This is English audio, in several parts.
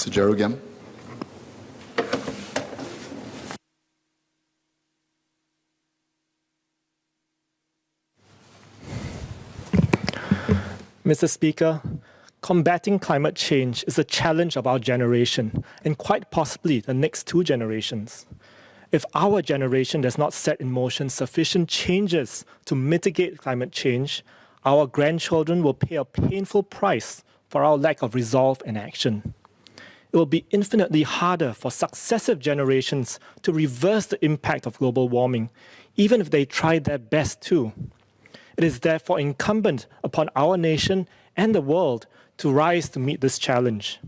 Mr. Gerald Giam. Mr. Speaker, combating climate change is a challenge of our generation and quite possibly the next 2 generations. If our generation does not set in motion sufficient changes to mitigate climate change, our grandchildren will pay a painful price for our lack of resolve and action. It will be infinitely harder for successive generations to reverse the impact of global warming, even if they try their best to. It is therefore incumbent upon our nation and the world to rise to meet this challenge.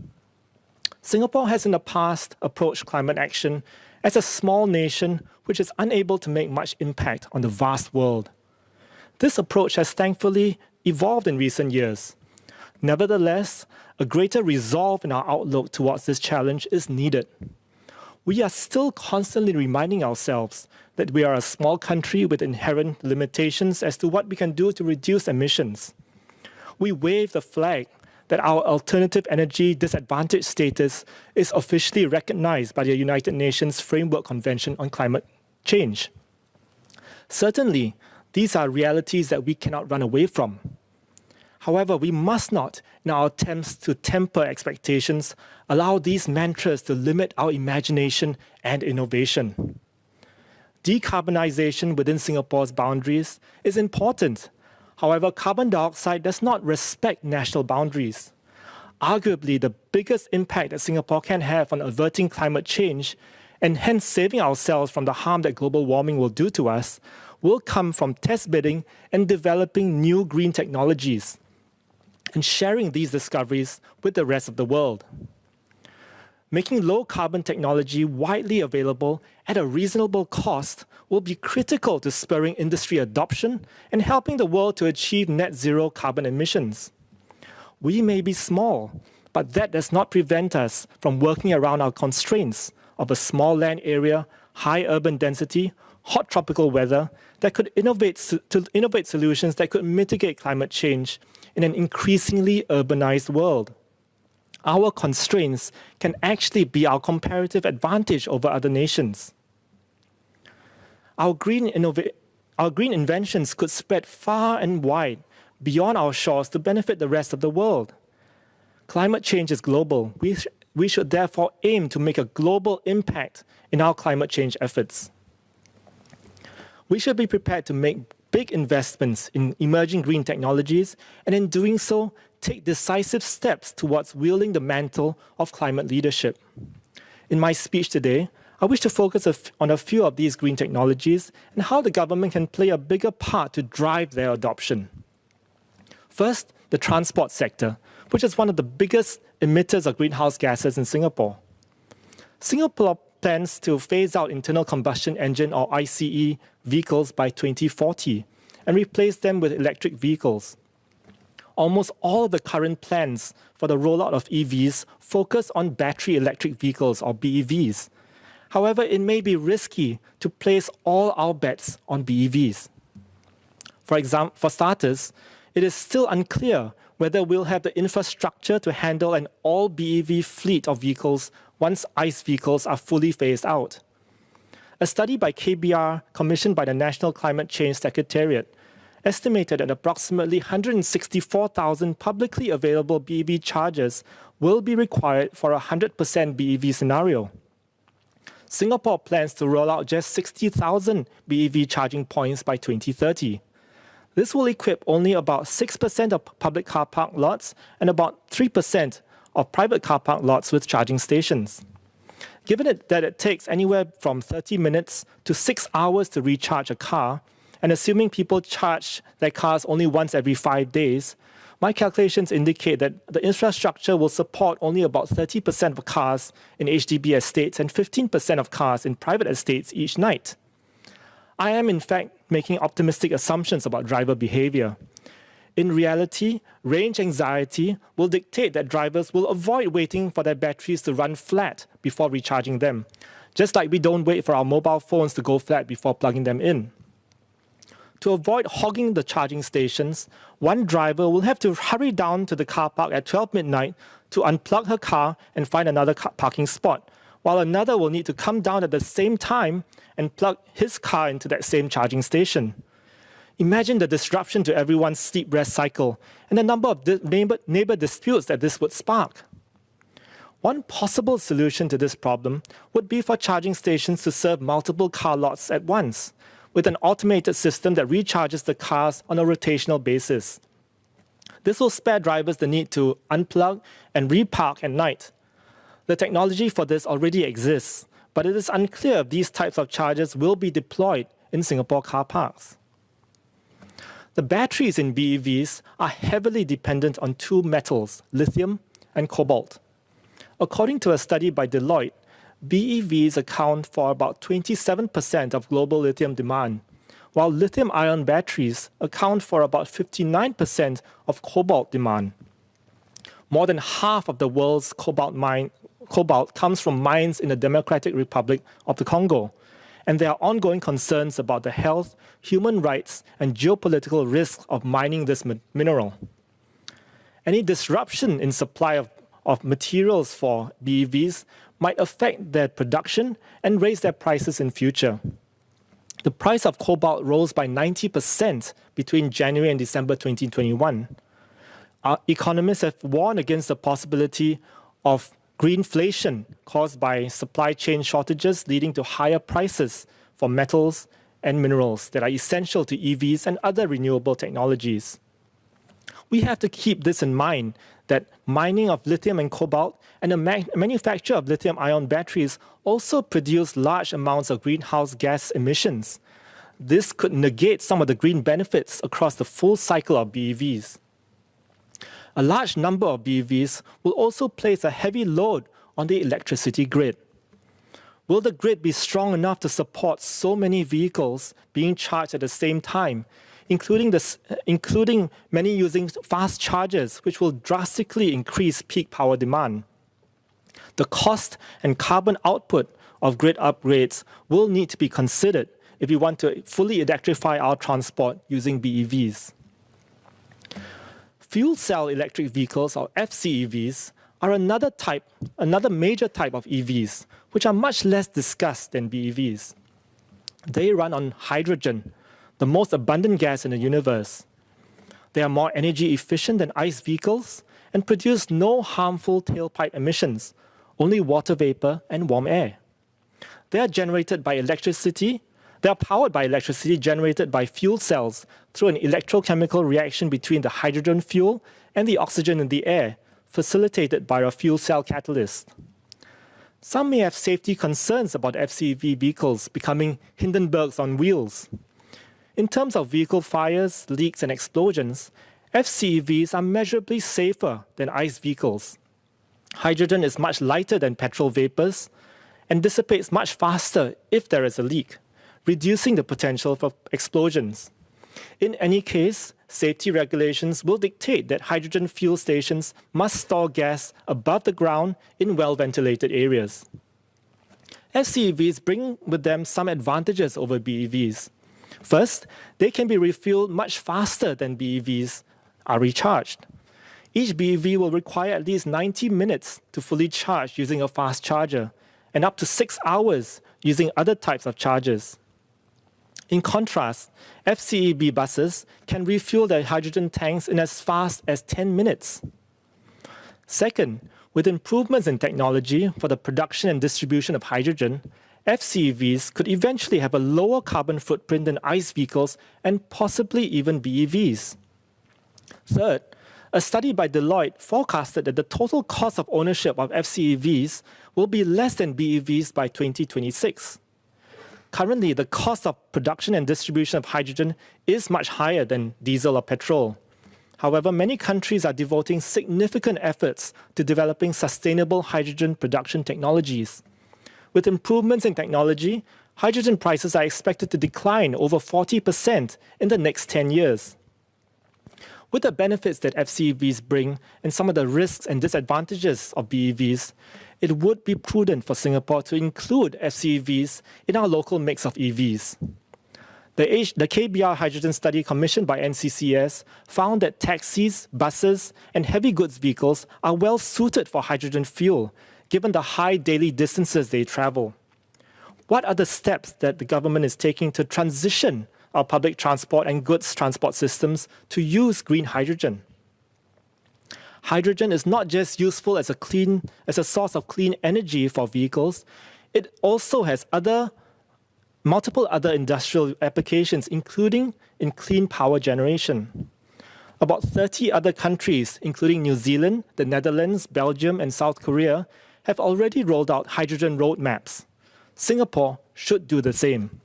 Singapore has in the past approached climate action as a small nation which is unable to make much impact on the vast world. This approach has thankfully evolved in recent years. Nevertheless, a greater resolve in our outlook towards this challenge is needed. We are still constantly reminding ourselves that we are a small country with inherent limitations as to what we can do to reduce emissions. We wave the flag that our alternative energy disadvantage status is officially recognized by the United Nations Framework Convention on Climate Change. Certainly, these are realities that we cannot run away from. However, we must not, in our attempts to temper expectations, allow these mantras to limit our imagination and innovation. Decarbonization within Singapore's boundaries is important. However, carbon dioxide does not respect national boundaries. Arguably, the biggest impact that Singapore can have on averting climate change, and hence saving ourselves from the harm that global warming will do to us, will come from test bidding and developing new green technologies, and sharing these discoveries with the rest of the world. Making low-carbon technology widely available at a reasonable cost will be critical to spurring industry adoption and helping the world to achieve net zero carbon emissions. We may be small, but that does not prevent us from working around our constraints of a small land area, high urban density, hot tropical weather that could innovate solutions that could mitigate climate change in an increasingly urbanized world. Our constraints can actually be our comparative advantage over other nations. Our green inventions could spread far and wide beyond our shores to benefit the rest of the world. Climate change is global. We should therefore aim to make a global impact in our climate change efforts. We should be prepared to make big investments in emerging green technologies, and in doing so, take decisive steps towards wielding the mantle of climate leadership. In my speech today, I wish to focus on a few of these green technologies and how the government can play a bigger part to drive their adoption. First, the transport sector, which is one of the biggest emitters of greenhouse gases in Singapore. Singapore plans to phase out internal combustion engine or ICE vehicles by 2040 and replace them with electric vehicles. Almost all of the current plans for the rollout of EVs focus on battery electric vehicles or BEVs. However, it may be risky to place all our bets on BEVs. For starters, it is still unclear whether we'll have the infrastructure to handle an all BEV fleet of vehicles once ICE vehicles are fully phased out. A study by KBR, commissioned by the National Climate Change Secretariat, estimated that approximately 164,000 publicly available BEV chargers will be required for a 100% BEV scenario. Singapore plans to roll out just 60,000 BEV charging points by 2030. This will equip only about 6% of public car park lots and about 3% of private car park lots with charging stations. Given that it takes anywhere from 30 minutes to 6 hours to recharge a car, and assuming people charge their cars only once every 5 days, my calculations indicate that the infrastructure will support only about 30% of cars in HDB estates and 15% of cars in private estates each night. I am, in fact, making optimistic assumptions about driver behavior. In reality, range anxiety will dictate that drivers will avoid waiting for their batteries to run flat before recharging them, just like we don't wait for our mobile phones to go flat before plugging them in. To avoid hogging the charging stations, one driver will have to hurry down to the car park at 12 midnight to unplug her car and find another parking spot, while another will need to come down at the same time and plug his car into that same charging station. Imagine the disruption to everyone's sleep rest cycle and the number of neighbor disputes that this would spark. One possible solution to this problem would be for charging stations to serve multiple car lots at once, with an automated system that recharges the cars on a rotational basis. This will spare drivers the need to unplug and repark at night. The technology for this already exists, but it is unclear if these types of chargers will be deployed in Singapore car parks. The batteries in BEVs are heavily dependent on two metals, lithium and cobalt. According to a study by Deloitte, BEVs account for about 27% of global lithium demand, while lithium-ion batteries account for about 59% of cobalt demand. More than half of the world's cobalt comes from mines in the Democratic Republic of the Congo, and there are ongoing concerns about the health, human rights, and geopolitical risks of mining this mineral. Any disruption in supply of materials for BEVs might affect their production and raise their prices in future. The price of cobalt rose by 90% between January and December 2021. Our economists have warned against the possibility of greenflation caused by supply chain shortages leading to higher prices for metals and minerals that are essential to EVs and other renewable technologies. We have to keep this in mind, that mining of lithium and cobalt and the manufacture of lithium-ion batteries also produce large amounts of greenhouse gas emissions. This could negate some of the green benefits across the full cycle of BEVs. A large number of BEVs will also place a heavy load on the electricity grid. Will the grid be strong enough to support so many vehicles being charged at the same time, including many using fast chargers, which will drastically increase peak power demand? The cost and carbon output of grid upgrades will need to be considered if we want to fully electrify our transport using BEVs. Fuel cell electric vehicles, or FCEVs, are another major type of EVs, which are much less discussed than BEVs. They run on hydrogen, the most abundant gas in the universe. They are more energy efficient than ICE vehicles and produce no harmful tailpipe emissions, only water vapor and warm air. They are powered by electricity generated by fuel cells through an electrochemical reaction between the hydrogen fuel and the oxygen in the air, facilitated by a fuel cell catalyst. Some may have safety concerns about FCEV vehicles becoming Hindenburgs on wheels. In terms of vehicle fires, leaks, and explosions, FCEVs are measurably safer than ICE vehicles. Hydrogen is much lighter than petrol vapors and dissipates much faster if there is a leak, reducing the potential for explosions. In any case, safety regulations will dictate that hydrogen fuel stations must store gas above the ground in well-ventilated areas. FCEVs bring with them some advantages over BEVs. First, they can be refueled much faster than BEVs are recharged. Each BEV will require at least 90 minutes to fully charge using a fast charger, and up to 6 hours using other types of chargers. In contrast, FCEV buses can refuel their hydrogen tanks in as fast as 10 minutes. Second, with improvements in technology for the production and distribution of hydrogen, FCEVs could eventually have a lower carbon footprint than ICE vehicles and possibly even BEVs. Third, a study by Deloitte forecasted that the total cost of ownership of FCEVs will be less than BEVs by 2026. Currently, the cost of production and distribution of hydrogen is much higher than diesel or petrol. However, many countries are devoting significant efforts to developing sustainable hydrogen production technologies. With improvements in technology, hydrogen prices are expected to decline over 40% in the next 10 years. With the benefits that FCEVs bring and some of the risks and disadvantages of BEVs, it would be prudent for Singapore to include FCEVs in our local mix of EVs. The KBR hydrogen study commissioned by NCCS found that taxis, buses, and heavy goods vehicles are well suited for hydrogen fuel, given the high daily distances they travel. What are the steps that the government is taking to transition our public transport and goods transport systems to use green hydrogen? Hydrogen is not just useful as a source of clean energy for vehicles, it also has multiple other industrial applications, including in clean power generation. About 30 other countries, including New Zealand, the Netherlands, Belgium, and South Korea, have already rolled out hydrogen roadmaps. Singapore should do the same.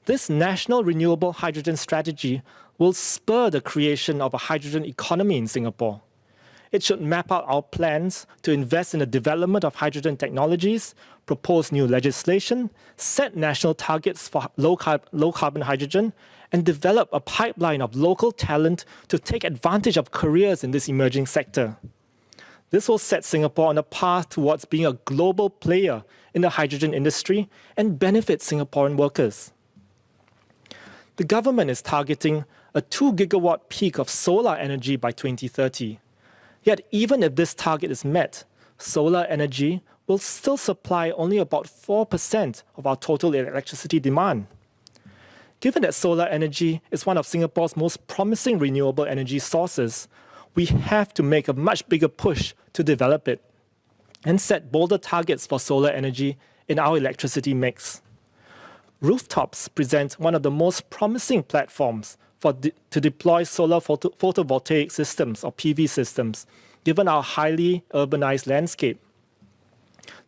This national renewable hydrogen strategy will spur the creation of a hydrogen economy in Singapore. It should map out our plans to invest in the development of hydrogen technologies, propose new legislation, set national targets for low carbon hydrogen, and develop a pipeline of local talent to take advantage of careers in this emerging sector. This will set Singapore on a path towards being a global player in the hydrogen industry and benefit Singaporean workers. The government is targeting a 2 gigawatt peak of solar energy by 2030. Yet even if this target is met, solar energy will still supply only about 4% of our total electricity demand. Given that solar energy is one of Singapore's most promising renewable energy sources, we have to make a much bigger push to develop it and set bolder targets for solar energy in our electricity mix. Rooftops present one of the most promising platforms to deploy solar photovoltaic systems or PV systems, given our highly urbanized landscape.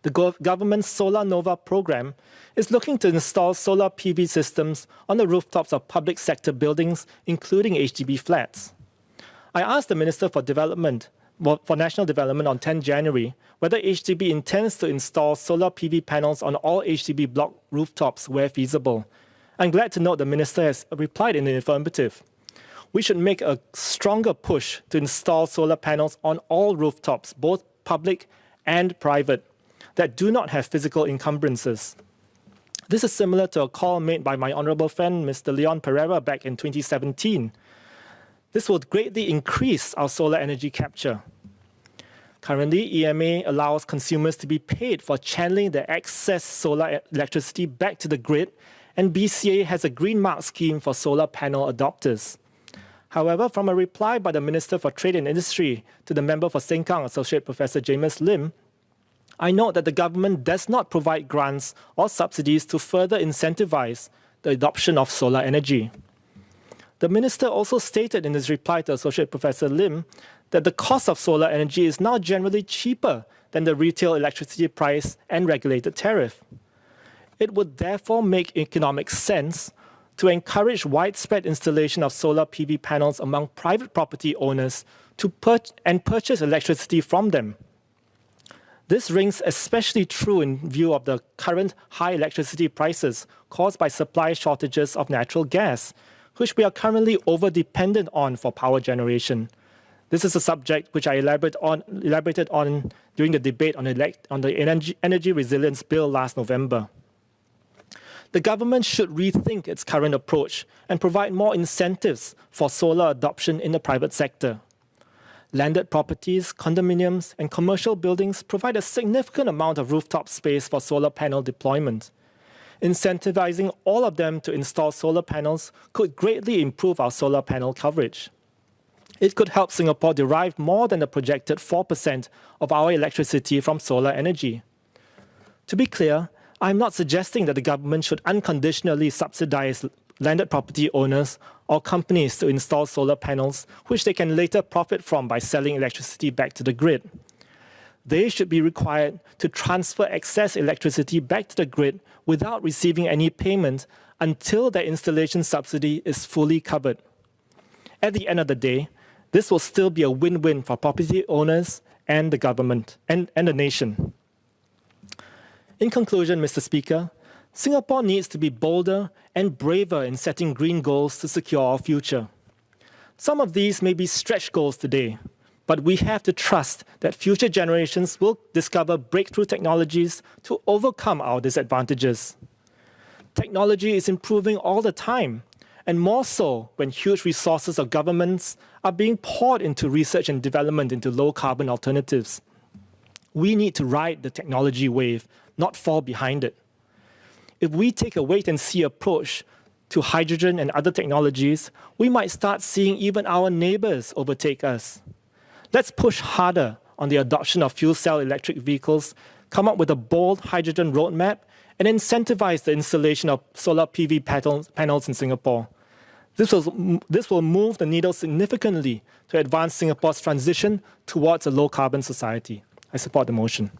The government's Solar Nova program is looking to install solar PV systems on the rooftops of public sector buildings, including HDB flats. I asked the Minister for National Development on 10 January whether HDB intends to install solar PV panels on all HDB block rooftops where feasible. I'm glad to note the Minister has replied in the affirmative. We should make a stronger push to install solar panels on all rooftops, both public and private, that do not have physical encumbrances. This is similar to a call made by my honourable friend, Mr. Leon Pereira, back in 2017. This will greatly increase our solar energy capture. Currently, EMA allows consumers to be paid for channeling their excess solar electricity back to the grid, and BCA has a green mark scheme for solar panel adopters. However, from a reply by the Minister for Trade and Industry to the member for Sengkang, Associate Professor Jamus Lim, I note that the government does not provide grants or subsidies to further incentivize the adoption of solar energy. The Minister also stated in his reply to Associate Professor Lim that the cost of solar energy is now generally cheaper than the retail electricity price and regulated tariff. It would therefore make economic sense to encourage widespread installation of solar PV panels among private property owners and purchase electricity from them. This rings especially true in view of the current high electricity prices caused by supply shortages of natural gas, which we are currently over-dependent on for power generation. This is a subject which I elaborated on during the debate on the Energy Resilience Bill last November. The government should rethink its current approach and provide more incentives for solar adoption in the private sector. Landed properties, condominiums, and commercial buildings provide a significant amount of rooftop space for solar panel deployment. Incentivizing all of them to install solar panels could greatly improve our solar panel coverage. It could help Singapore derive more than the projected 4% of our electricity from solar energy. To be clear, I'm not suggesting that the government should unconditionally subsidize landed property owners or companies to install solar panels, which they can later profit from by selling electricity back to the grid. They should be required to transfer excess electricity back to the grid without receiving any payment until their installation subsidy is fully covered. At the end of the day, this will still be a win-win for property owners and the government and the nation. In conclusion, Mr. Speaker, Singapore needs to be bolder and braver in setting green goals to secure our future. Some of these may be stretch goals today, but we have to trust that future generations will discover breakthrough technologies to overcome our disadvantages. Technology is improving all the time, and more so when huge resources of governments are being poured into research and development into low-carbon alternatives. We need to ride the technology wave, not fall behind it. If we take a wait-and-see approach to hydrogen and other technologies, we might start seeing even our neighbors overtake us. Let's push harder on the adoption of fuel cell electric vehicles, come up with a bold hydrogen roadmap, and incentivize the installation of solar PV panels in Singapore. This will move the needle significantly to advance Singapore's transition towards a low-carbon society. I support the motion.